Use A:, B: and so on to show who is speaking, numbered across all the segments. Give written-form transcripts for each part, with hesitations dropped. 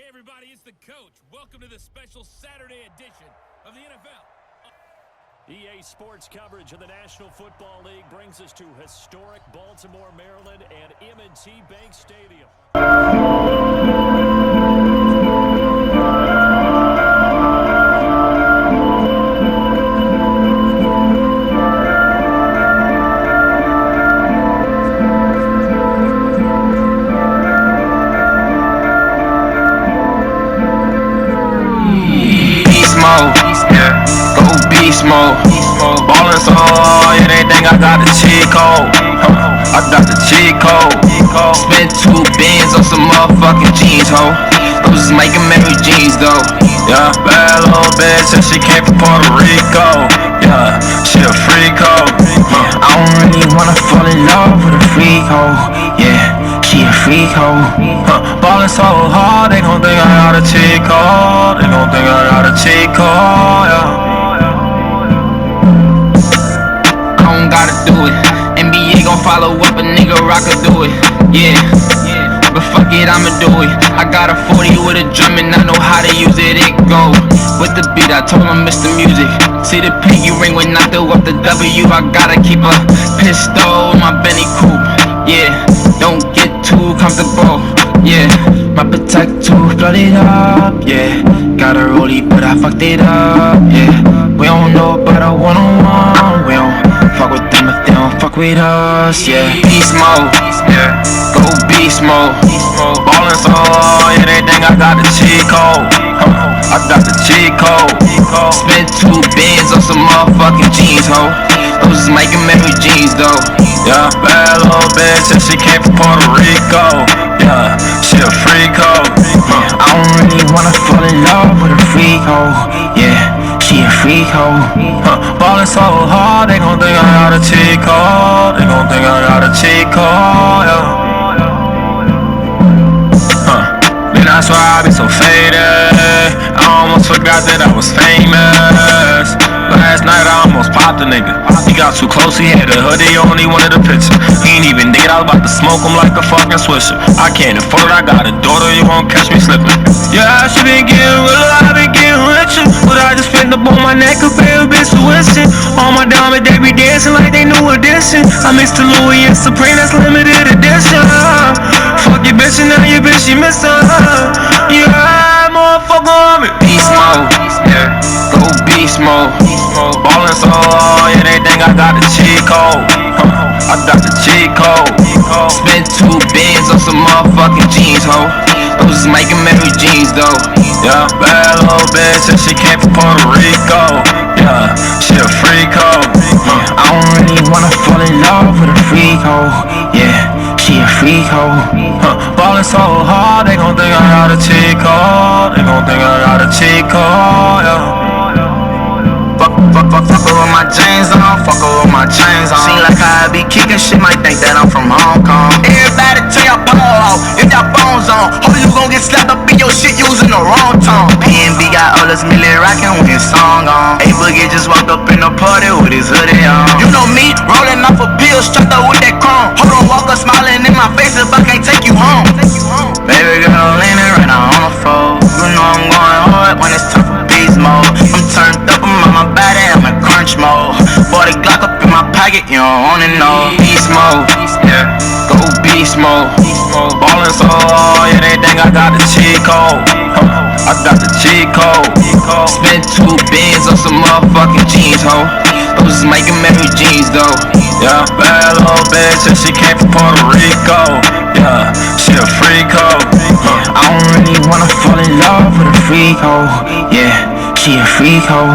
A: everybody, it's the coach. Welcome to the special Saturday edition of the NFL.
B: EA Sports coverage of the National Football League brings us to historic Baltimore, Maryland, and M&T Bank Stadium.
C: Beast mode, ballin' so hard, yeah, they think I got the cheat code. I got the cheat code. Spent 2 bands on some motherfucking jeans, ho. Those is making Mary jeans, though. Yeah, bad little bitch, and she came from Puerto Rico. Yeah, she a freak, ho. I don't really wanna fall in love with a freak, ho. Yeah, she a freak, ho. Ballin' so hard, they gon' think I got a cheat code. They gon' think I got a cheat code, yeah. Gotta do it. NBA gon' follow up, a nigga rock could do it. Yeah, but fuck it, I'ma do it. I got a 40 with a drum and I know how to use it. It go with the beat. I told him Mr. Music. See the pinky ring when I throw up the W. I gotta keep a pistol in my Benny coupe. Yeah, don't get too comfortable. Yeah, my protect too flooded up. Yeah, got a rollie but I fucked it up. Yeah, we don't know about a one-on-one. We don't fuck with them if they don't fuck with us, yeah. Beast mode, yeah. Go beast mode. Ballin' so hard, yeah, they think I got the cheat code. I got the cheat code. Spent 2 bands on some motherfucking jeans, ho. Those is making Mary jeans, though. Yeah, bad little bitch, and she came from Puerto Rico. Yeah, she a freak, ho. I don't really wanna fall in love with a freak, ho. Yeah, she a freak, ho. Ballin' so hard, they gon' think I got a cheat code. They gon' think I got a cheat code, yeah. Then I swear I be so faded. I almost forgot that I was famous. Last night I almost popped a nigga. He got too close, he had a hoodie on, he wanted a picture. He ain't even think I was about to smoke him like a fucking swisher. I can't afford it, I got a daughter, you won't catch me slipping. Yeah, she been getting real, I been getting richer. But I just spent up on my neck, a pair of bitch to listen. All my diamonds, they be dancing like they new edition. I mixed the Louis and Supreme, that's limited edition. Fuck your bitch and now your bitch, she miss her. Yeah, motherfucker, I'm in beast mode. Yeah, go beast mode. Ballin' so hard, yeah, they think I got the cheat code. I got the cheat code. Spent 2 bands on some motherfucking jeans, ho. Those is making Mary jeans, though. Yeah, bad little bitch, and she came from Puerto Rico. Yeah, she a freak, ho. I don't really wanna fall in love with a freak, ho. Yeah, she a freak, ho. Ballin' so hard, they gon' think I got a cheat code. They gon' think I got a cheat code, yeah. Fuck her with my jeans on, fuck her with my chains on. Seem like I be kicking shit, might think that I'm from Hong Kong. Everybody turn your ball off, if your phone's on. Hope you gon' get slapped up in your shit using the wrong tone. PNB got all this Millie rockin' with his song on. A-Boogie just walked up in the party with his hoodie on. You know me, rollin' off a pill, strapped up with that chrome. Hold on, walk up smiling in my face if I can't take you home. Baby girl leaning right now on the floor. You know I'm going hard when it's time for beast mode. I'm turned up, I'm on my body, I'm in crunch mode. Bought a Glock up in my pocket, you don't wanna know. Beast mode, yeah, go beast mode. Ballin' so hard, yeah, they think I got the cheat code. I got the cheat code. Spent 2 bands on some motherfucking jeans, ho. Those is making Mary jeans, though. Yeah, bad little bitch, and she came from Puerto Rico. Yeah, she a freak, ho. I don't really wanna fall in love with a freak, ho. Yeah, she a freak, ho.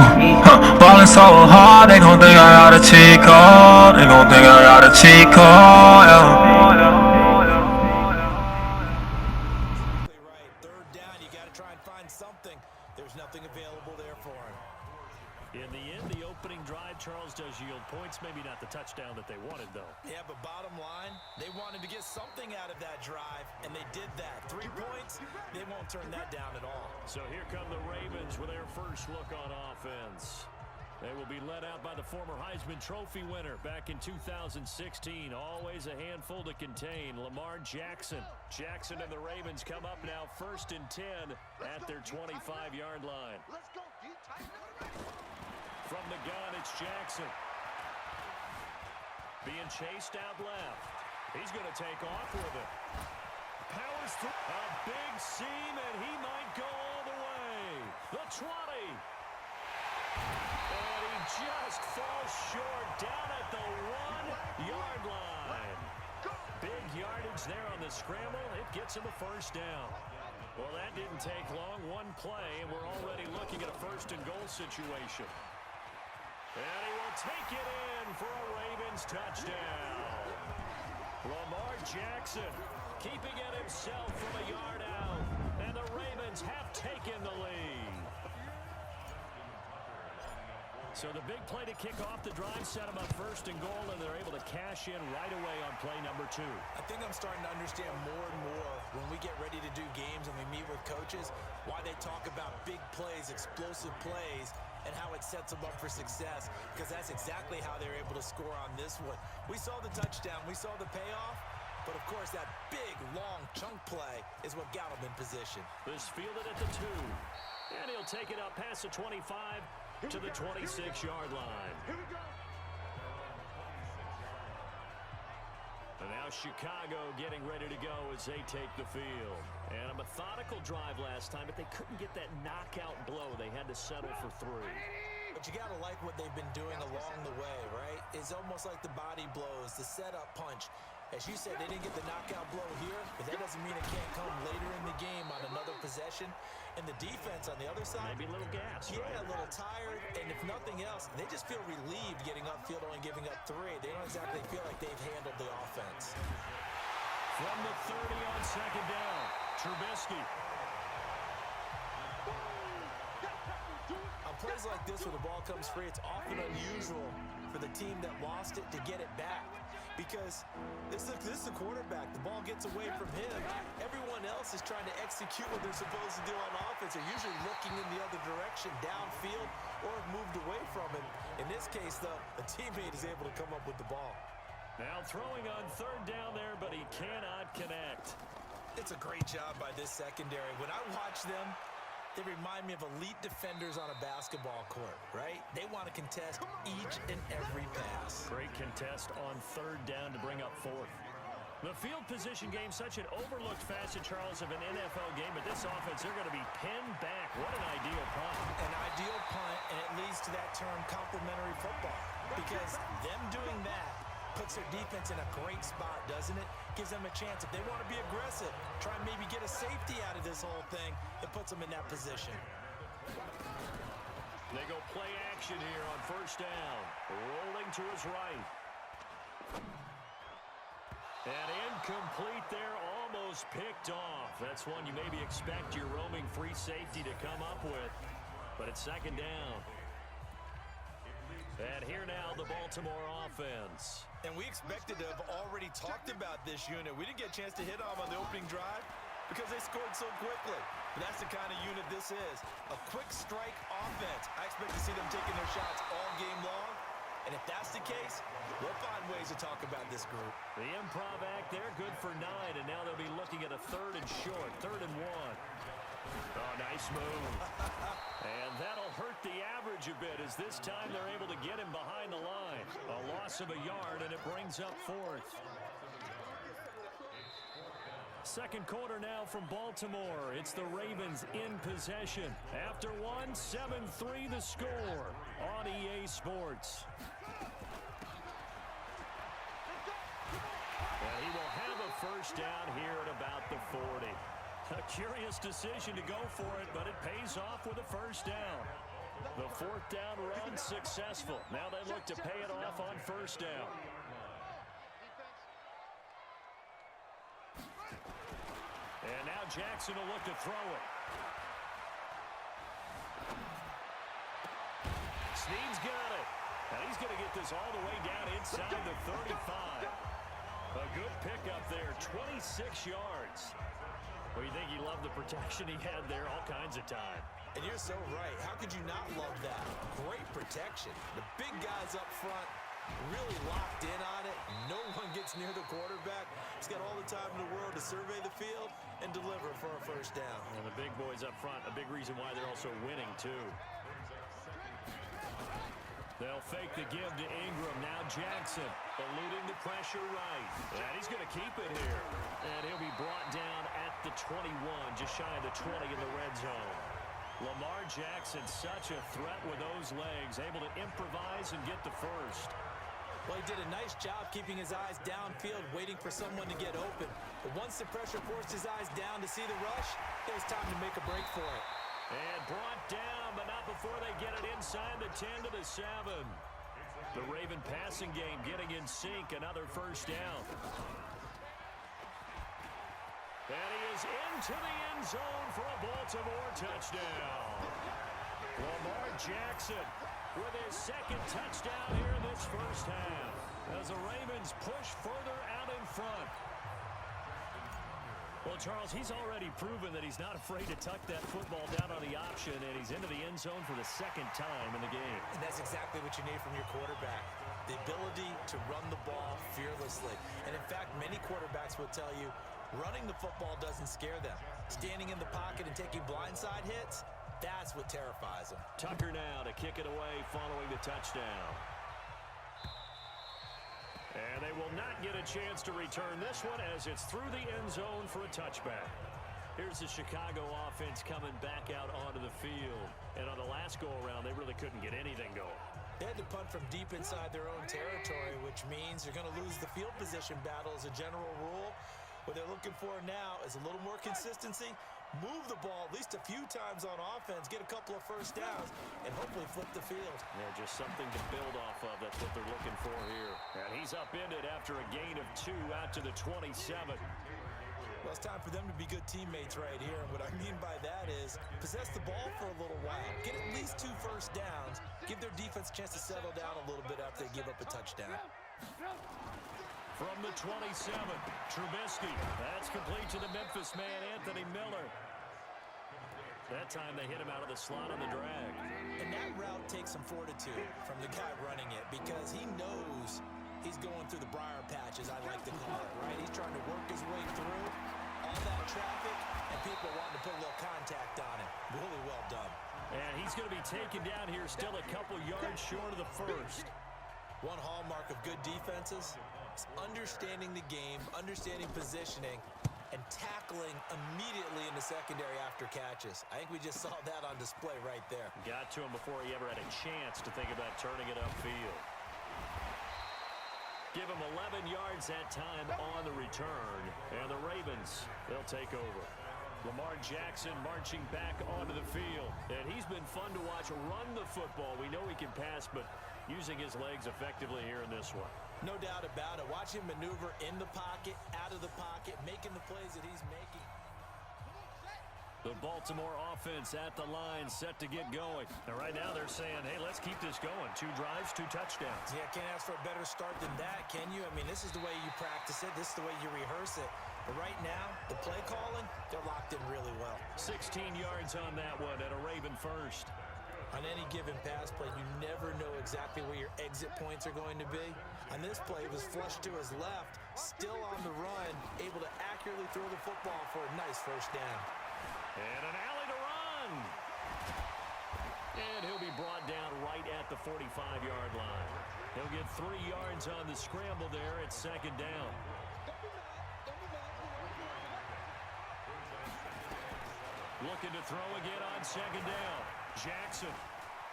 C: Ballin' so hard, they gon' think I got a cheat code. They gon' think I got a cheat code, yeah.
A: Third down, you got to try and find something. There's nothing available there for him.
B: In the end, the opening drive, Charles, does yield points. Maybe not the touchdown that they wanted, though.
A: Yeah, but bottom line, they wanted to get something out of that drive, and they did that. 3 points, they won't turn that down at all.
B: So here come the Ravens with their first look on offense. They will be led out by the former Heisman Trophy winner back in 2016. Always a handful to contain, Lamar Jackson. Jackson and the Ravens come up now 1st and 10 at their 25-yard line. From the gun, it's Jackson. Being chased out left. He's going to take off with it. Powers through. A big seam, and he might go all the way. The 20. And he just falls short down at the 1-yard line. Big yardage there on the scramble. It gets him a first down. Well, that didn't take long. One play, and we're already looking at a 1st and goal situation. And he will take it in for a Ravens touchdown. Lamar Jackson keeping it himself from a yard out. And the Ravens have taken the lead. So the big play to kick off the drive set them up 1st and goal, and they're able to cash in right away on play number 2.
A: I think I'm starting to understand more and more when we get ready to do games and we meet with coaches why they talk about big plays, explosive plays, and how it sets them up for success, because that's exactly how they're able to score on this one. We saw the touchdown. We saw the payoff. But, of course, that big, long chunk play is what got him in position.
B: This fielded at the 2. And he'll take it up past the 25 to the 26-yard line. And now Chicago getting ready to go as they take the field. And a methodical drive last time, but they couldn't get that knockout blow. They had to settle for 3.
A: But you got to like what they've been doing along the way, right? It's almost like the body blows, the setup punch. As you said, they didn't get the knockout blow here, but that doesn't mean it can't come later in the game on another possession. And the defense on the other side,
B: maybe a little gas.
A: Yeah,
B: right?
A: a little tired. And if nothing else, they just feel relieved getting upfield, only giving up 3. They don't exactly feel like they've handled the offense.
B: From the 30 on 2nd down, Trubisky.
A: On plays like this where the ball comes free, it's often unusual for the team that lost it to get it back. Because this is the quarterback. The ball gets away from him. Everyone else is trying to execute what they're supposed to do on offense. They're usually looking in the other direction, downfield, or have moved away from him. In this case, though, a teammate is able to come up with the ball.
B: Now throwing on 3rd down there, but he cannot connect.
A: It's a great job by this secondary. When I watch them, they remind me of elite defenders on a basketball court, right? They want to contest each and every pass.
B: Great contest on 3rd down to bring up 4th. The field position game, such an overlooked facet, Charles, of an NFL game, but this offense, they're going to be pinned back. What an ideal punt.
A: An ideal punt, and it leads to that term complementary football. Because them doing that puts their defense in a great spot, doesn't it? Gives them a chance. If they want to be aggressive, try and maybe get a safety out of this whole thing, it puts them in that position.
B: They go play action here on 1st down. Rolling to his right. And incomplete there, almost picked off. That's one you maybe expect your roaming free safety to come up with. But it's 2nd down. And here now, the Baltimore offense.
A: And we expected to have already talked about this unit. We didn't get a chance to hit on the opening drive because they scored so quickly. But that's the kind of unit this is. A quick strike offense. I expect to see them taking their shots all game long. And if that's the case, we'll find ways to talk about this group.
B: The improv act there, good for 9. And now they'll be looking at a 3rd and short, 3rd and 1. Oh, nice move. And that'll hurt the average a bit as this time they're able to get him behind the line. A loss of a yard, and it brings up 4th. 2nd quarter now from Baltimore. It's the Ravens in possession. After 1, 7-3 the score on EA Sports. And he will have a 1st down here at about the 40. A curious decision to go for it, but it pays off with a 1st down. The 4th down run successful. Now they look to pay it off on 1st down. And now Jackson will look to throw it. Snead's got it. And he's going to get this all the way down inside the 35. A good pickup there, 26 yards. Well, you think he loved the protection he had there all kinds of time.
A: And you're so right. How could you not love that? Great protection. The big guys up front really locked in on it. No one gets near the quarterback. He's got all the time in the world to survey the field and deliver for a first down.
B: And the big boys up front, a big reason why they're also winning, too. They'll fake the give to Ingram. Now Jackson eluding the pressure right. And he's going to keep it here. And he'll be brought down at the 21, just shy of the 20 in the red zone. Lamar Jackson, such a threat with those legs, able to improvise and get the first.
A: Well, he did a nice job keeping his eyes downfield, waiting for someone to get open. But once the pressure forced his eyes down to see the rush, it was time to make a break for it.
B: And brought down, but not before they get it inside the 10 to the 7. The Raven passing game getting in sync, another first down. And he is into the end zone for a Baltimore touchdown. Lamar Jackson with his second touchdown here in this first half as the Ravens push further out in front. Well, Charles, he's already proven that he's not afraid to tuck that football down on the option, and he's into the end zone for the second time in the game.
A: And that's exactly what you need from your quarterback, the ability to run the ball fearlessly. And in fact, many quarterbacks will tell you running the football doesn't scare them. Standing in the pocket and taking blindside hits, that's what terrifies them.
B: Tucker now to kick it away following the touchdown. And they will not get a chance to return this one as it's through the end zone for a touchback. Here's the Chicago offense coming back out onto the field. And on the last go-around, they really couldn't get anything going.
A: They had to punt from deep inside their own territory, which means you're going to lose the field position battle as a general rule. What they're looking for now is a little more consistency, move the ball at least a few times on offense, get a couple of first downs, and hopefully flip the field.
B: Yeah, just something to build off of. That's what they're looking for here. And he's upended after a gain of 2 out to the 27.
A: Well, it's time for them to be good teammates right here. And what I mean by that is possess the ball for a little while. Get at least 2 first downs. Give their defense a chance to settle down a little bit after they give up a touchdown.
B: From the 27, Trubisky. That's complete to the Memphis man, Anthony Miller. That time they hit him out of the slot on the drag.
A: And that route takes some fortitude from the guy running it because he knows he's going through the briar patch, as I like to call it, right? He's trying to work his way through all that traffic and people wanting to put a little contact on him. Really well done.
B: And he's going to be taken down here still a couple yards short of the first.
A: One hallmark of good defenses is understanding the game, understanding positioning, and tackling immediately in the secondary after catches. I think we just saw that on display right there.
B: Got to him before he ever had a chance to think about turning it upfield. Give him 11 yards that time on the return. And the Ravens, they'll take over. Lamar Jackson marching back onto the field. And he's been fun to watch run the football. We know he can pass, but using his legs effectively here in this one.
A: No doubt about it. Watch him maneuver in the pocket, out of the pocket, making the plays that he's making.
B: The Baltimore offense at the line, set to get going. And right now they're saying, hey, let's keep this going. 2 drives, 2 touchdowns.
A: Yeah, can't ask for a better start than that, can you? I mean, this is the way you practice it. This is the way you rehearse it. But right now, the play calling, they're locked in really well.
B: 16 yards on that one at a Raven first.
A: On any given pass play, you never know exactly where your exit points are going to be. On this play, it was flushed to his left, still on the run, able to accurately throw the football for a nice first down.
B: And an alley to run. And he'll be brought down right at the 45-yard line. He'll get 3 yards on the scramble there at second down. Looking to throw again on second down. Jackson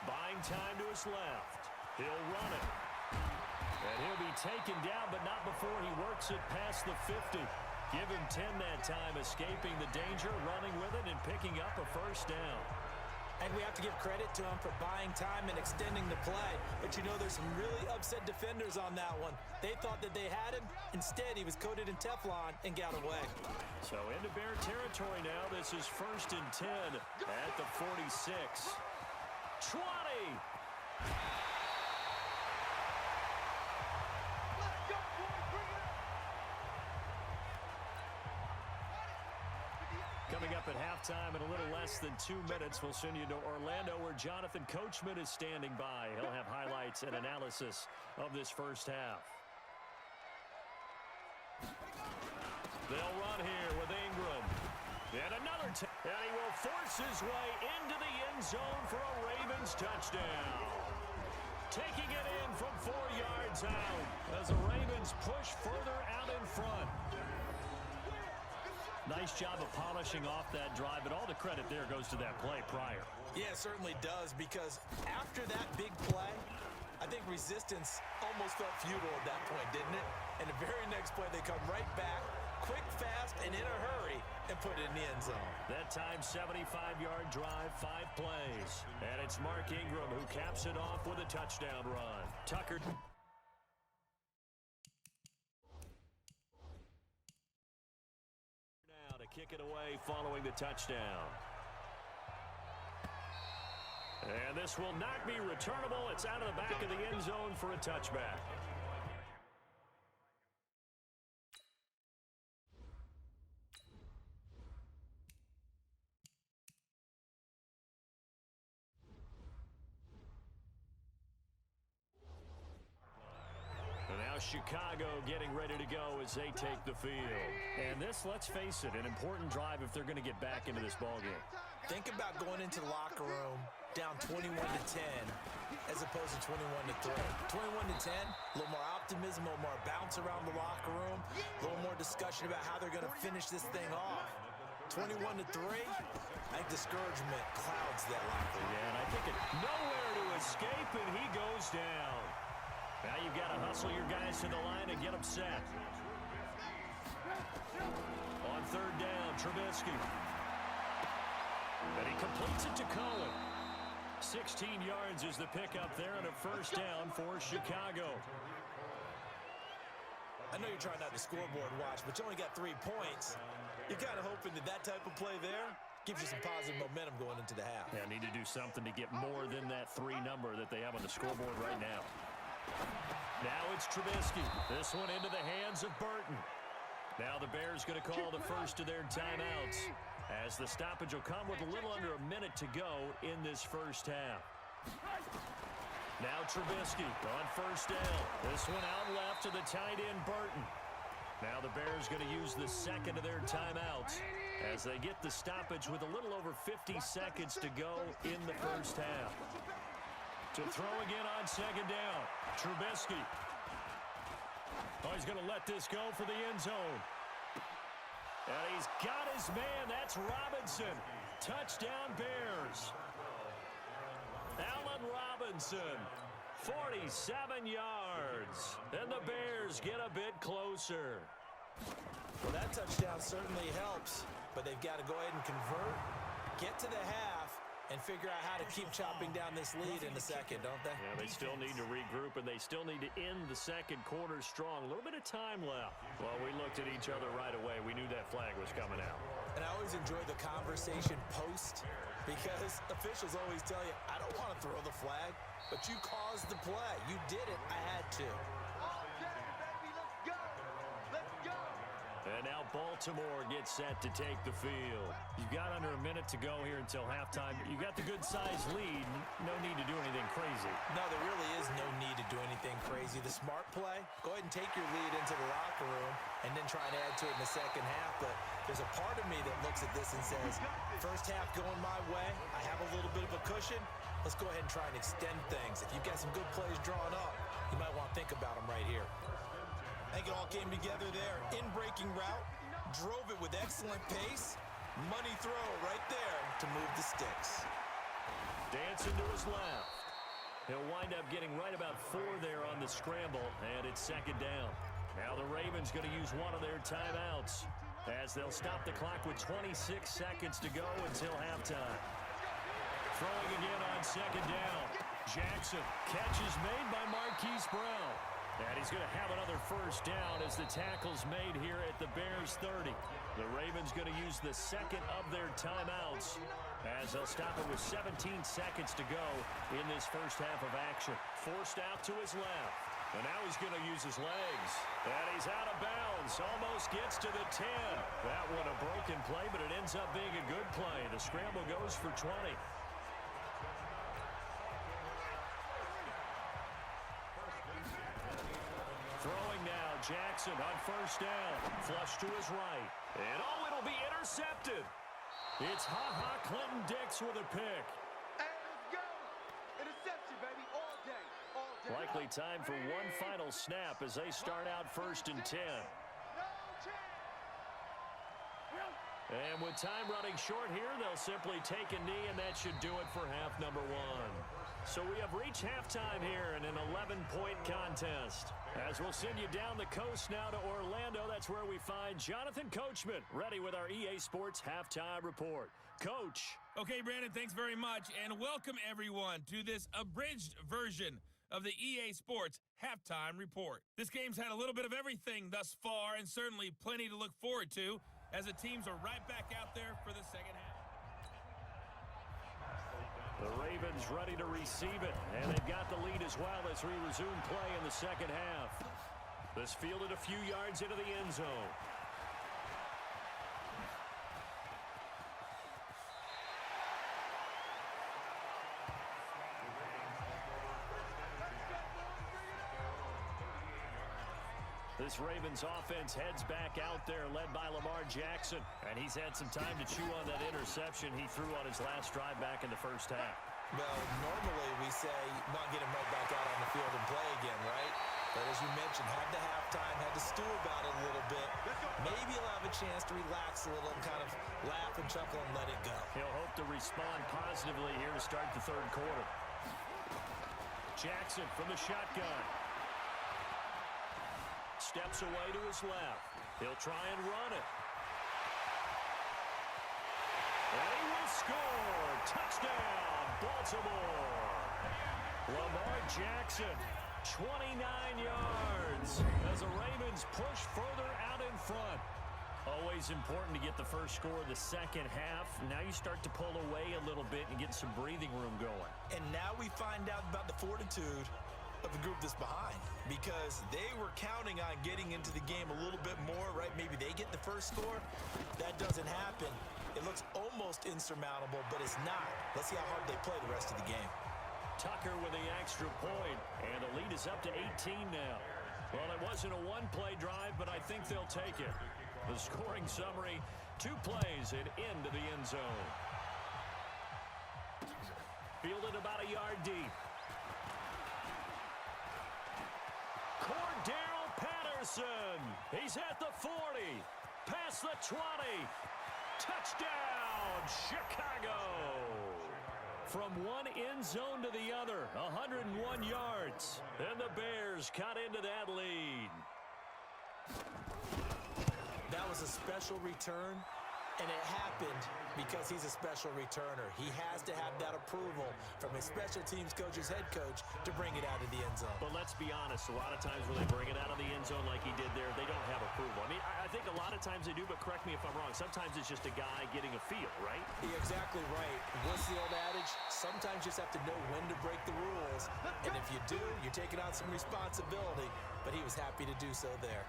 B: buying time to his left. He'll run it. And he'll be taken down, but not before he works it past the 50. Give him 10 that time, escaping the danger, running with it, and picking up a first down.
A: And we have to give credit to him for buying time and extending the play. But you know, there's some really upset defenders on that one. They thought that they had him. Instead, he was coated in Teflon and got away.
B: So into Bear territory now. This is 1st and 10 at the 46. 20. Coming Coming up at halftime in a little less than 2 minutes, we'll send you to Orlando where Jonathan Coachman is standing by. He'll have highlights and analysis of this first half. They'll run here with Ingram. And another and he will force his way into the end zone for a Ravens touchdown. Taking it in from 4 yards out as the Ravens push further out in front. Nice job of polishing off that drive, but all the credit there goes to that play prior.
A: Yeah, it certainly does, because after that big play, I think resistance almost felt futile at that point, didn't it? And the very next play, they come right back, quick, fast, and in a hurry, and put it in the end zone. That time, 75-yard drive, 5 plays. And it's Mark Ingram who caps it off with a touchdown run. Tucker. Now to kick it away following the touchdown. And this will not be returnable. It's out of the back of the end zone for a touchback. Chicago getting ready to go as they take the field. And this, let's face it, an important drive if they're going to get back into this ballgame. Think about going into the locker room down 21-10 as opposed to 21-3. 21-10, a little more optimism, a little more bounce around the locker room, a little more discussion about how they're going to finish this thing off. 21-3, I think discouragement clouds that locker room. Yeah, and I think nowhere to escape, and he goes down. Now you've got to hustle your guys to the line and get them set. On third down, Trubisky. And he completes it to Cohen. 16 yards is the pickup there and a first down for Chicago. I know you're trying not to scoreboard watch, but you only got 3 points. You're kind of hoping that that type of play there gives you some positive momentum going into the half. Yeah, need to do something to get more than that 3 number that they have on the scoreboard right now. Now it's Trubisky. This one into the hands of Burton. Now the Bears going to call the first of their timeouts as the stoppage will come with a little under a minute to go in this first half. Now Trubisky on first down. This one out left to the tight end Burton. Now the Bears going to use the second of their timeouts as they get the stoppage with a little over 50 seconds to go in the first half. To throw again on second down. Trubisky. Oh, he's going to let this go for the end zone. And he's got his man. That's Robinson. Touchdown Bears. Allen Robinson. 47 yards. And the Bears get a bit closer. Well, that touchdown certainly helps. But they've got to go ahead and convert, get to the half, and figure out how to keep chopping down this lead in the second, don't they? Yeah, they still need to regroup, and they still need to end the second quarter strong. A little bit of time left. Well, we looked at each other right away. We knew that flag was coming out. And I always enjoy the conversation post, because officials always tell you, I don't want to throw the flag, but you caused the play. You did it. I had to. And now Baltimore gets set to take the field. You've got under a minute to go here until halftime. You got the good-sized lead. No need to do anything crazy. No, there really is no need to do anything crazy. The smart play, go ahead and take your lead into the locker room and then try and add to it in the second half. But there's a part of me that looks at this and says, first half going my way, I have a little bit of a cushion. Let's go ahead and try and extend things. If you've got some good plays drawn up, you might want to think about them right here. I think it all came together there. In-breaking route, drove it with excellent pace. Money throw right there to move the sticks. Dancing to his left. He'll wind up getting right about 4 there on the scramble, and it's second down. Now the Ravens going to use one of their timeouts as they'll stop the clock with 26 seconds to go until halftime. Throwing again on second down. Jackson. Catch is made by Marquise Brown. And he's going to have another first down as the tackle's made here at the Bears 30. The Ravens going to use the second of their timeouts as they'll stop it with 17 seconds to go in this first half of action. Forced out to his left.
B: And now he's going to use his legs. And he's out of bounds. Almost gets to the 10. That one a broken play, but it ends up being a good play. The scramble goes for 20. Throwing now, Jackson on first down. Flush to his right. And oh, it'll be intercepted. It's Clinton Dix with a pick.
D: Hey, let's go. Interception, baby, all day, all day.
B: Likely time for one final snap as they start out 1st and 10. And with time running short here, they'll simply take a knee, and that should do it for half number 1. So we have reached halftime here in an 11-point contest. As we'll send you down the coast now to Orlando, that's where we find Jonathan Coachman, ready with our EA Sports Halftime Report. Coach.
E: Okay, Brandon, thanks very much, and welcome everyone to this abridged version of the EA Sports Halftime Report. This game's had a little bit of everything thus far, and certainly plenty to look forward to, as the teams are right back out there for the second half.
B: The Ravens ready to receive it, and they've got the lead as well as we resume play in the second half. This fielded a few yards into the end zone. This Ravens offense heads back out there, led by Lamar Jackson. And he's had some time to chew on that interception he threw on his last drive back in the first half.
A: Well, normally we say not get him right back out on the field and play again, right? But as you mentioned, had the halftime, had to stew about it a little bit. Maybe he'll have a chance to relax a little and kind of laugh and chuckle and let it go.
B: He'll hope to respond positively here to start the third quarter. Jackson from the shotgun. Steps away to his left. He'll try and run it. And he will score. Touchdown, Baltimore. Lamar Jackson, 29 yards as the Ravens push further out in front. Always important to get the first score of the second half. Now you start to pull away a little bit and get some breathing room going.
A: And now we find out about the fortitude of the group that's behind, because they were counting on getting into the game a little bit more, right? Maybe they get the first score. That doesn't happen. It looks almost insurmountable, but it's not. Let's see how hard they play the rest of the game.
B: Tucker with the extra point, and the lead is up to 18 now. Well, it wasn't a one-play drive, but I think they'll take it. The scoring summary, 2 plays and into the end zone. Fielded about a yard deep. Cordell Patterson. He's at the 40. Past the 20. Touchdown, Chicago. From one end zone to the other, 101 yards. And the Bears cut into that lead.
A: That was a special return, and it happened because he's a special returner. He has to have that approval from his special teams coach's head coach to bring it out of the end zone.
B: But let's be honest, a lot of times when they bring it out of the end zone like he did there, they don't have approval. I mean, I think a lot of times they do, but correct me if I'm wrong. Sometimes it's just a guy getting a feel, right?
A: You're exactly right. What's the old adage? Sometimes you just have to know when to break the rules, and if you do, you're taking on some responsibility, but he was happy to do so there.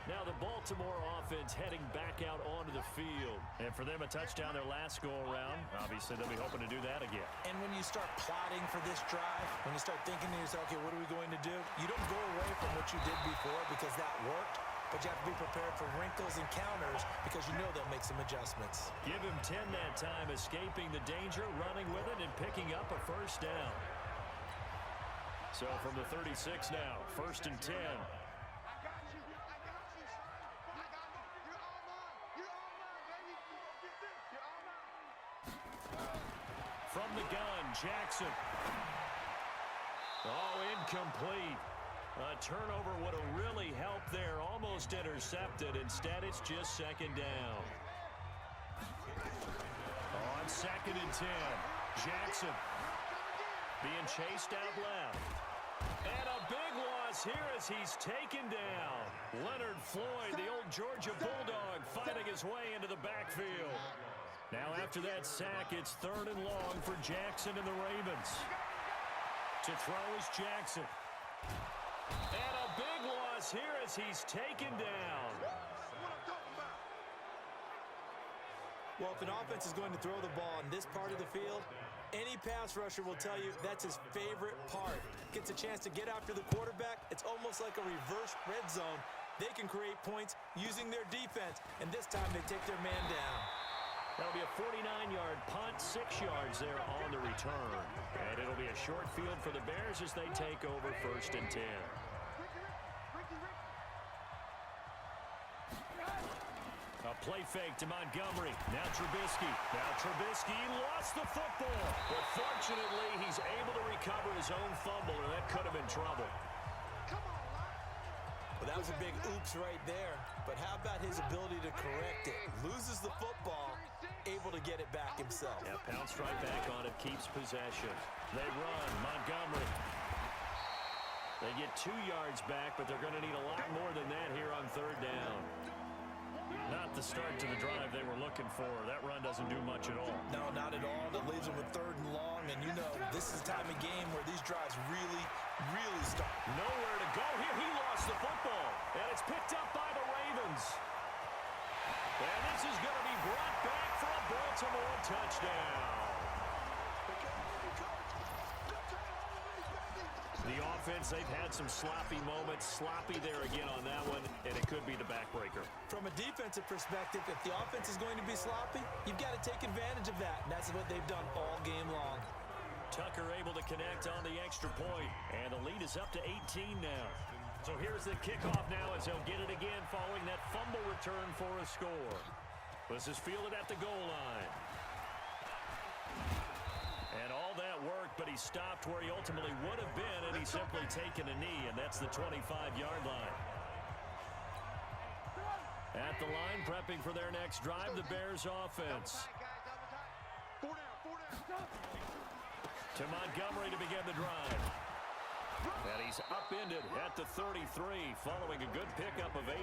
B: Now the Baltimore offense heading back out onto the field. And for them, a touchdown their last go-around. Obviously, they'll be hoping to do that again.
A: And when you start plotting for this drive, when you start thinking to yourself, okay, what are we going to do? You don't go away from what you did before because that worked, but you have to be prepared for wrinkles and counters because you know they'll make some adjustments.
B: Give him 10 that time, escaping the danger, running with it, and picking up a first down. So from the 36 now, 1st and 10. From the gun, Jackson. Oh, incomplete. A turnover would have really helped there. Almost intercepted. Instead, it's just 2nd down. On 2nd and 10. Jackson being chased out left. And a big loss here as he's taken down. Leonard Floyd, the old Georgia Bulldog, fighting his way into the backfield. Now after that sack, it's 3rd and long for Jackson and the Ravens. To throw is Jackson. And a big loss here as he's taken down.
A: Well, if an offense is going to throw the ball in this part of the field, any pass rusher will tell you that's his favorite part. Gets a chance to get after the quarterback. It's almost like a reverse red zone. They can create points using their defense, and this time they take their man down.
B: That'll be a 49-yard punt, 6 yards there on the return. And it'll be a short field for the Bears as they take over 1st and 10. A play fake to Montgomery. Now Trubisky. Lost the football. But fortunately, he's able to recover his own fumble, or that could have been trouble.
A: Well, that was a big oops right there. But how about his ability to correct it? Loses the football, able to get it back himself.
B: Yeah, pounced right back on it, keeps possession. They run. Montgomery. They get 2 yards back, but they're going to need a lot more than that here on 3rd down. Not the start to the drive they were looking for. That run doesn't do much at all.
A: No, not at all. That leaves them with 3rd and long, and you know this is the time of game where these drives really, really start.
B: Nowhere to go here. He lost the football, and it's picked up by the Ravens. And this is going to be brought back for a Baltimore touchdown. The offense, they've had some sloppy moments. Sloppy there again on that one, and it could be the backbreaker.
A: From a defensive perspective, if the offense is going to be sloppy, you've got to take advantage of that. And that's what they've done all game long.
B: Tucker able to connect on the extra point, and the lead is up to 18 now. So here's the kickoff now as they'll get it again following that fumble return for a score. This is fielded at the goal line. And all that work, but he stopped where he ultimately would have been, and he's simply taken a knee, and that's the 25-yard line. At the line, prepping for their next drive, the Bears offense. To Montgomery to begin the drive. And he's upended at the 33, following a good pickup of 8.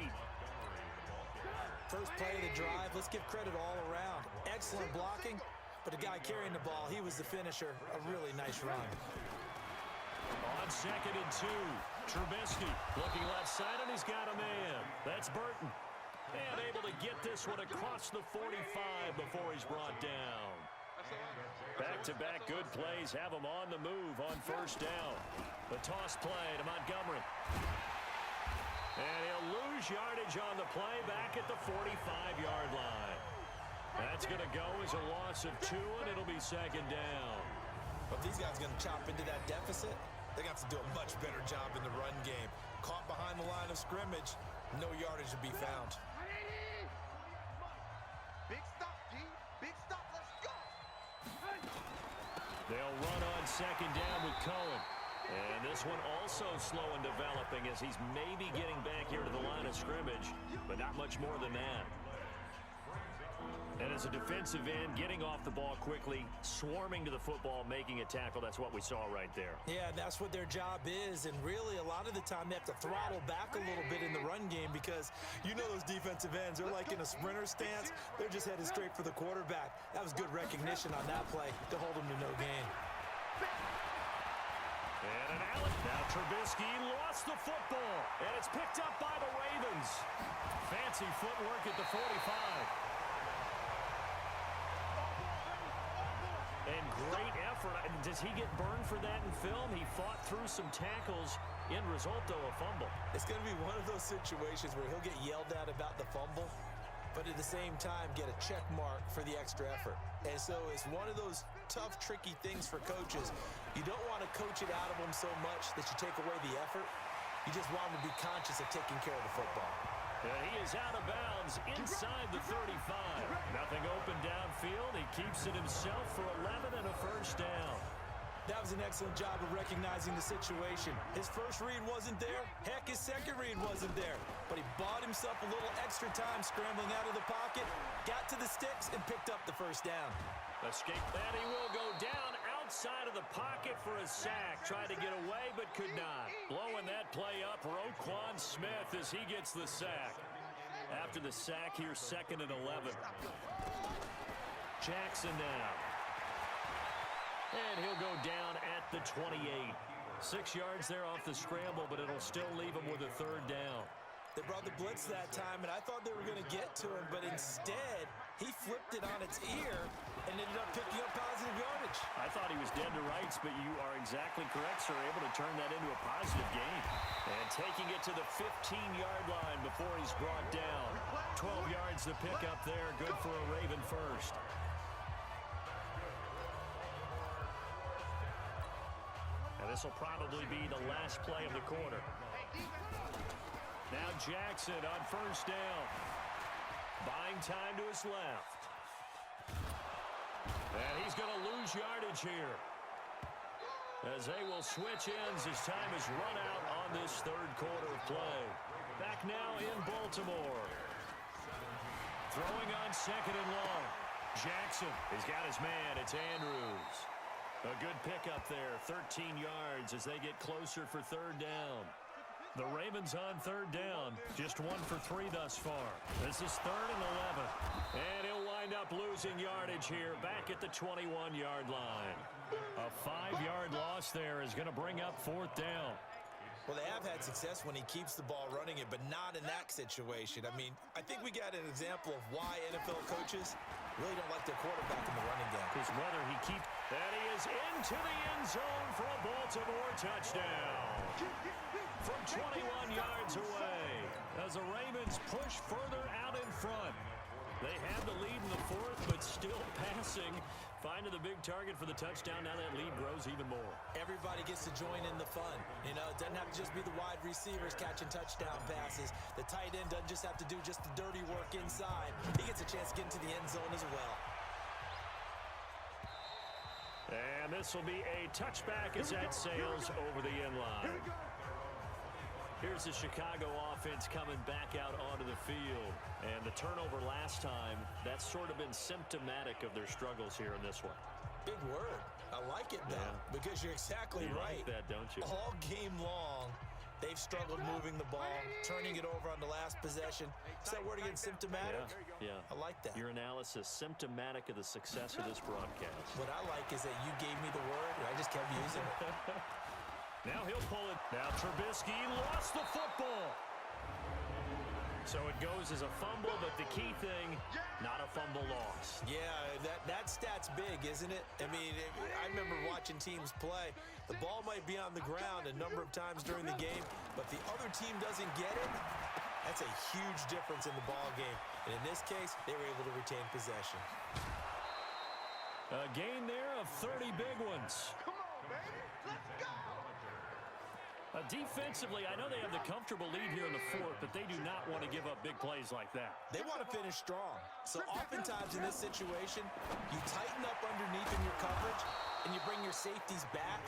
A: First play of the drive, let's give credit all around. Excellent blocking. But the guy carrying the ball, he was the finisher. A really nice run.
B: On 2nd and 2, Trubisky looking left side, and he's got a man. That's Burton. And able to get this one across the 45 before he's brought down. Back-to-back good plays have him on the move on 1st down. The toss play to Montgomery. And he'll lose yardage on the play back at the 45-yard line. That's going to go as a loss of 2, and it'll be 2nd down.
A: But if these guys are going to chop into that deficit, they're going to have to do a much better job in the run game. Caught behind the line of scrimmage, no yardage to be found.
D: Big stop, D. Big stop. Let's go.
B: They'll run on 2nd down with Cohen. And this one also slow in developing as he's maybe getting back here to the line of scrimmage, but not much more than that. And as a defensive end, getting off the ball quickly, swarming to the football, making a tackle, that's what we saw right there.
A: Yeah, that's what their job is, and really a lot of the time they have to throttle back a little bit in the run game because you know those defensive ends, they're like in a sprinter stance. They're just headed straight for the quarterback. That was good recognition on that play to hold them to no gain.
B: And an out. Now Trubisky lost the football, and it's picked up by the Ravens. Fancy footwork at the 45. And great effort. Does he get burned for that in film? He fought through some tackles. End result, though, a fumble.
A: It's going to be one of those situations where he'll get yelled at about the fumble, but at the same time get a check mark for the extra effort. And so it's one of those tough, tricky things for coaches. You don't want to coach it out of them so much that you take away the effort. You just want them to be conscious of taking care of the football.
B: And he is out of bounds inside the 35. Nothing open downfield. He keeps it himself for 11 and a 1st down.
A: That was an excellent job of recognizing the situation. His first read wasn't there. Heck, his second read wasn't there. But he bought himself a little extra time scrambling out of the pocket, got to the sticks, and picked up the 1st down.
B: Escape that. He will go down outside of the pocket for a sack. Tried to get away, but could not. Blowing that play up, Roquan Smith as he gets the sack. After the sack here, 2nd and 11. Jackson now. And he'll go down at the 28. 6 yards there off the scramble, but it'll still leave them with a third down.
A: They brought the blitz that time, and I thought they were going to get to him, but instead, he flipped it on its ear and ended up picking up positive yardage.
B: I thought he was dead to rights, but you are exactly correct, sir. Able to turn that into a positive gain. And taking it to the 15-yard line before he's brought down. 12 yards to pick up there. Good for a Raven first. And this will probably be the last play of the quarter. Now Jackson on first down. Buying time to his left. And he's going to lose yardage here, as they will switch ends as time is run out on this third quarter of play. Back now in Baltimore. Throwing on second and long. Jackson, he's got his man. It's Andrews. A good pickup there, 13 yards as they get closer for third down. The Ravens on third down, just 1 for 3 thus far. This is 3rd and 11. And he'll wind up losing yardage here back at the 21-yard line. A 5-yard loss there is going to bring up 4th down.
A: Well, they have had success when he keeps the ball running it, but not in that situation. I mean, I think we got an example of why NFL coaches really don't like their quarterback in the running game.
B: Because whether he keeps... And he is into the end zone for a Baltimore touchdown. From 21 yards away, as the Ravens push further out in front. They have the lead in the 4th, but still passing. Finding the big target for the touchdown. Now that lead grows even more.
A: Everybody gets to join in the fun. You know, it doesn't have to just be the wide receivers catching touchdown passes. The tight end doesn't just have to do just the dirty work inside. He gets a chance to get into the end zone as well.
B: And this will be a touchback as that sails over the end line. Here's the Chicago offense coming back out onto the field. And the turnover last time, that's sort of been symptomatic of their struggles here in this one.
A: Big word. I like it, though, because you're exactly right.
B: You like that, don't you?
A: All game long, they've struggled moving the ball, turning it over on the last possession. Is that word again, symptomatic?
B: Yeah.
A: I like that.
B: Your analysis, symptomatic of the success of this broadcast.
A: What I like is that you gave me the word, and I just kept using it.
B: Now he'll pull it. Now Trubisky lost the football. So it goes as a fumble, but the key thing, not a fumble loss.
A: Yeah, that stat's big, isn't it? I mean, I remember watching teams play. The ball might be on the ground a number of times during the game, but the other team doesn't get it. That's a huge difference in the ball game. And in this case, they were able to retain possession.
B: A gain there of 30 big ones.
D: Come on, baby. Let's go.
B: Defensively, I know they have the comfortable lead here in the 4th, but they do not want to give up big plays like that.
A: They want to finish strong. So oftentimes in this situation, you tighten up underneath in your coverage, and you bring your safeties back.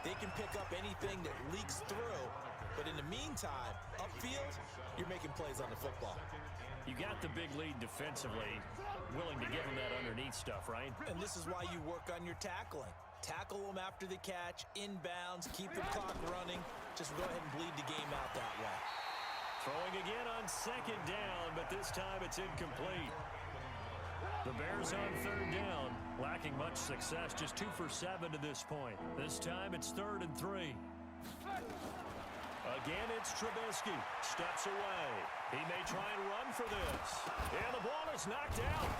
A: They can pick up anything that leaks through. But in the meantime, upfield, you're making plays on the football.
B: You got the big lead defensively, willing to give them that underneath stuff, right?
A: And this is why you work on your tackling. Tackle them after the catch, inbounds, keep the clock running. Just go ahead and bleed the game out that way.
B: Throwing again on second down, but this time it's incomplete. The Bears on third down, lacking much success, just 2 for 7 to this point. This time it's 3rd and 3. Again, it's Trubisky. Steps away. He may try and run for this. And the ball is knocked out.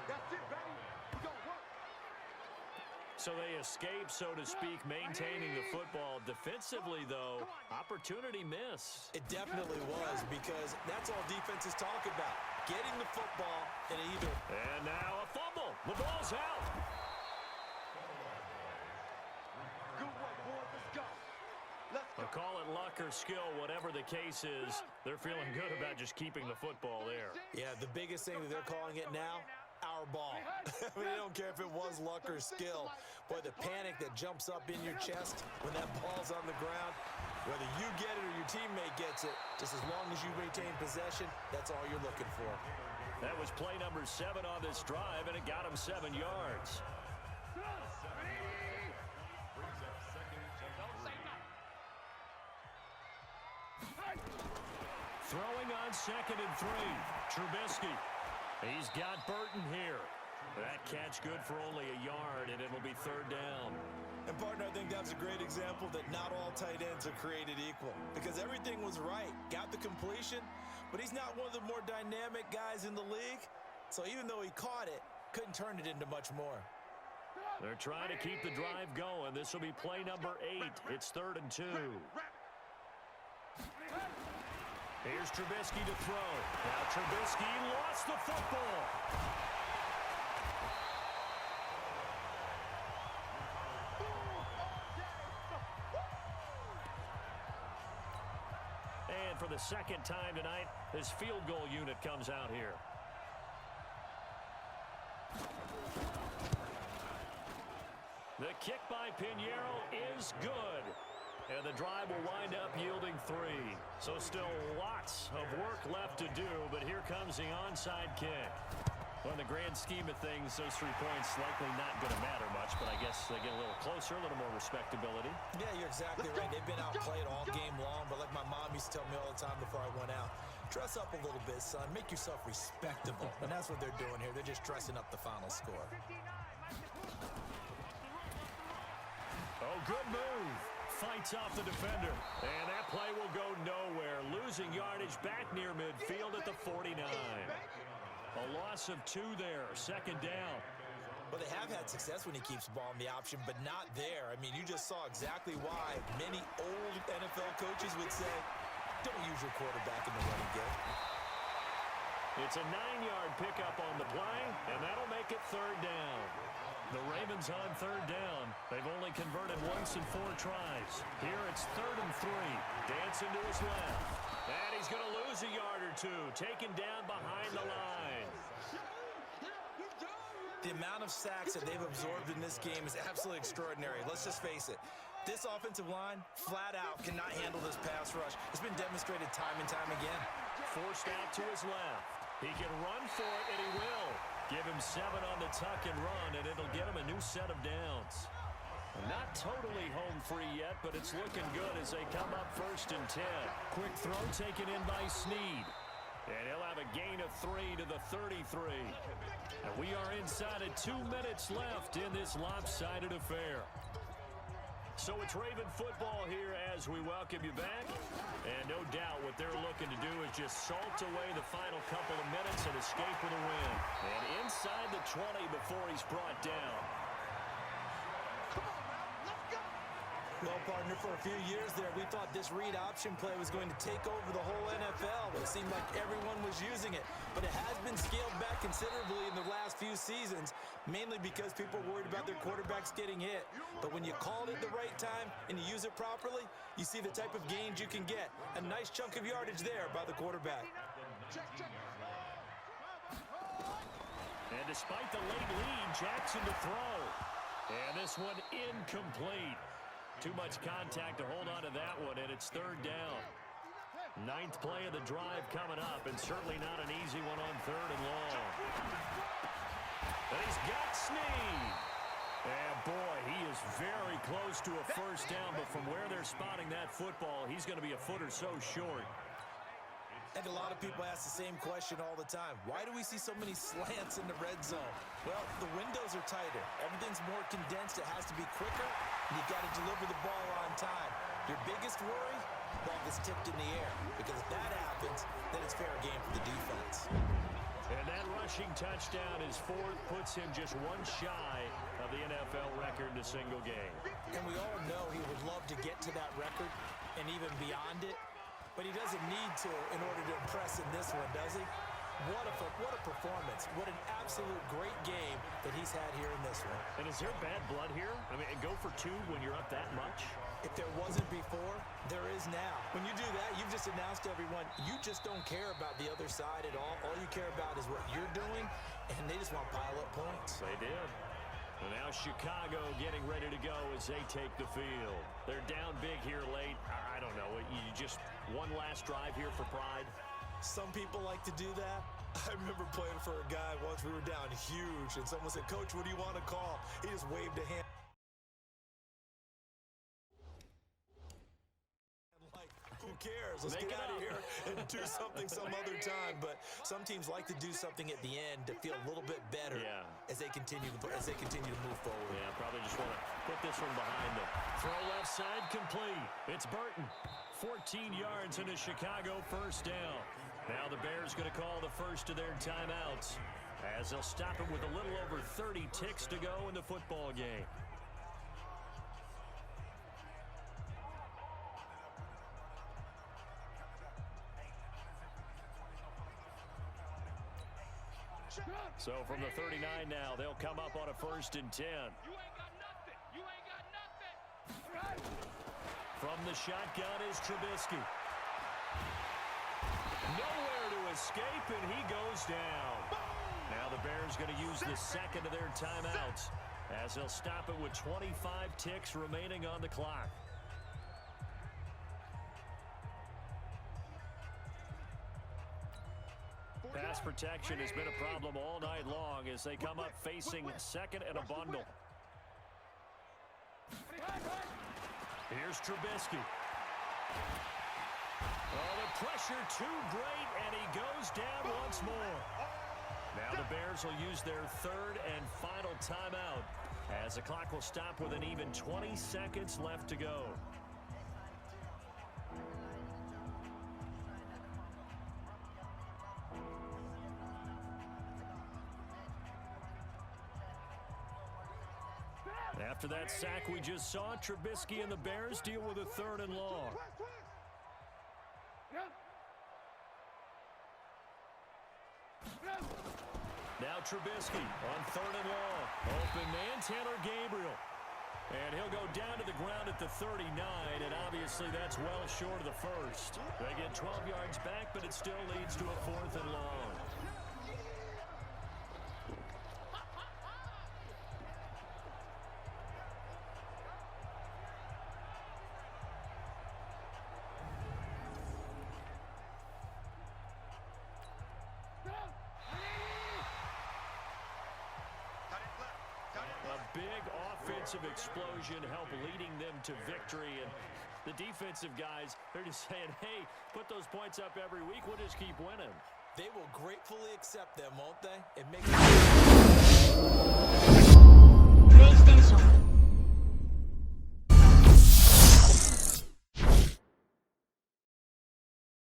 D: That's it, baby. We're going to work.
B: So they escape, so to speak, maintaining the football. Defensively, though, opportunity miss.
A: It definitely was, because that's all defenses talk about. Getting the football in either.
B: And now a fumble. The ball's out.
D: Good work, boys. Let's go. Let's go.
B: Call it luck or skill, whatever the case is. They're feeling good about just keeping the football there.
A: Yeah, the biggest thing that they're calling it now, our ball. I mean, they don't care if it was luck or skill. Boy, the panic that jumps up in your chest when that ball's on the ground, whether you get it or your teammate gets it, just as long as you retain possession, that's all you're looking for.
B: That was play number 7 on this drive, and it got him 7 yards. Throwing on 2nd and 3. Trubisky. He's got Burton here. That catch good for only a yard, and it'll be third down.
A: And, partner, I think that's a great example that not all tight ends are created equal because everything was right. Got the completion, but he's not one of the more dynamic guys in the league. So even though he caught it, couldn't turn it into much more.
B: They're trying to keep the drive going. This will be play number 8. It's 3rd and 2. Here's Trubisky to throw. Now Trubisky lost the football. And for the second time tonight, his field goal unit comes out here. The kick by Pinheiro is good. And the drive will wind up yielding 3. So still lots of work left to do, but here comes the onside kick. Well, in the grand scheme of things, those 3 points likely not going to matter much, but I guess they get a little closer, a little more respectability.
A: Yeah, you're exactly right. They've been outplayed all game long, but like my mom used to tell me all the time before I went out, dress up a little bit, son. Make yourself respectable. And that's what they're doing here. They're just dressing up the final score.
B: Oh, good move. Fights off the defender. And that play will go nowhere. Losing yardage back near midfield at the 49. A loss of 2 there. Second down.
A: Well, they have had success when he keeps the ball in the option, but not there. I mean, you just saw exactly why many old NFL coaches would say, don't use your quarterback in the running game.
B: It's a 9-yard pickup on the play, and that'll make it 3rd down. The Ravens on 3rd down. They've only converted once in 4 tries. Here it's 3rd and 3. Dancing to his left. And he's going to lose a yard or 2. Taken down behind the line.
A: The amount of sacks that they've absorbed in this game is absolutely extraordinary. Let's just face it. This offensive line, flat out, cannot handle this pass rush. It's been demonstrated time and time again.
B: Forced out to his left. He can run for it, and he will. Give him 7 on the tuck and run, and it'll get him a new set of downs. Not totally home free yet, but it's looking good as they come up 1st and 10. Quick throw taken in by Snead. And he'll have a gain of 3 to the 33. And we are inside of 2 minutes left in this lopsided affair. So it's Raven football here as we welcome you back. And no doubt what they're looking to do is just salt away the final couple of minutes and escape with a win. And inside the 20 before he's brought down.
A: Well, partner, for a few years there, we thought this read option play was going to take over the whole NFL. It seemed like everyone was using it. But it has been scaled back considerably in the last few seasons, mainly because people are worried about their quarterbacks getting hit. But when you call it at the right time and you use it properly, you see the type of gains you can get. A nice chunk of yardage there by the quarterback.
B: And despite the late lead, Jackson to throw. And this one incomplete. Too much contact to hold on to that one, and it's 3rd down. 9th play of the drive coming up, and certainly not an easy one on 3rd and long. And he's got Snead. And boy, he is very close to a 1st down, but from where they're spotting that football, he's going to be a foot or so short.
A: And a lot of people ask the same question all the time. Why do we see so many slants in the red zone? Well, the windows are tighter. Everything's more condensed. It has to be quicker, and you've got to deliver the ball on time. Your biggest worry? Ball gets tipped in the air. Because if that happens, then it's fair game for the defense.
B: And that rushing touchdown is 4th, puts him just 1 shy of the NFL record in a single game.
A: And we all know he would love to get to that record and even beyond it. But he doesn't need to in order to impress in this one, does he? What a performance. What an absolute great game that he's had here in this one.
B: And is there bad blood here? I mean, go for 2 when you're up that much?
A: If there wasn't before, there is now. When you do that, you've just announced to everyone, you just don't care about the other side at all. All you care about is what you're doing, and they just want to pile up points.
B: They did. And now Chicago getting ready to go as they take the field. They're down big here late. I don't know. You just one last drive here for pride.
A: Some people like to do that. I remember playing for a guy once. We were down huge, and someone said, "Coach, what do you want to call?" He just waved a hand. Like, who cares? Let's get out of here and do something some other time. But some teams like to do something at the end to feel a little bit better as they continue to move forward.
B: Yeah, probably just want to put this one behind them. Throw left side complete. It's Burton. 14 yards into Chicago, first down. Now the Bears going to call the first of their timeouts as they'll stop it with a little over 30 ticks to go in the football game. So from the 39 now, they'll come up on a 1st and 10.
D: You ain't got nothing. You ain't got nothing.
B: From the shotgun is Trubisky. Nowhere to escape, and he goes down. Now the Bears going to use the second of their timeouts as they'll stop it with 25 ticks remaining on the clock. Pass protection has been a problem all night long as they come up facing second and a bundle. Here's Trubisky. Oh, the pressure too great, and he goes down once more. Now the Bears will use their 3rd and final timeout as the clock will stop with an even 20 seconds left to go. After that sack we just saw, Trubisky and the Bears deal with a 3rd and long. Now Trubisky on 3rd and long. Open man, Taylor Gabriel. And he'll go down to the ground at the 39, and obviously that's well short of the first. They get 12 yards back, but it still leads to a 4th and long. Big offensive explosion help leading them to victory, and the defensive guys, they're just saying, hey, put those points up every week, we'll just keep winning.
A: They will gratefully accept them, won't they? It makes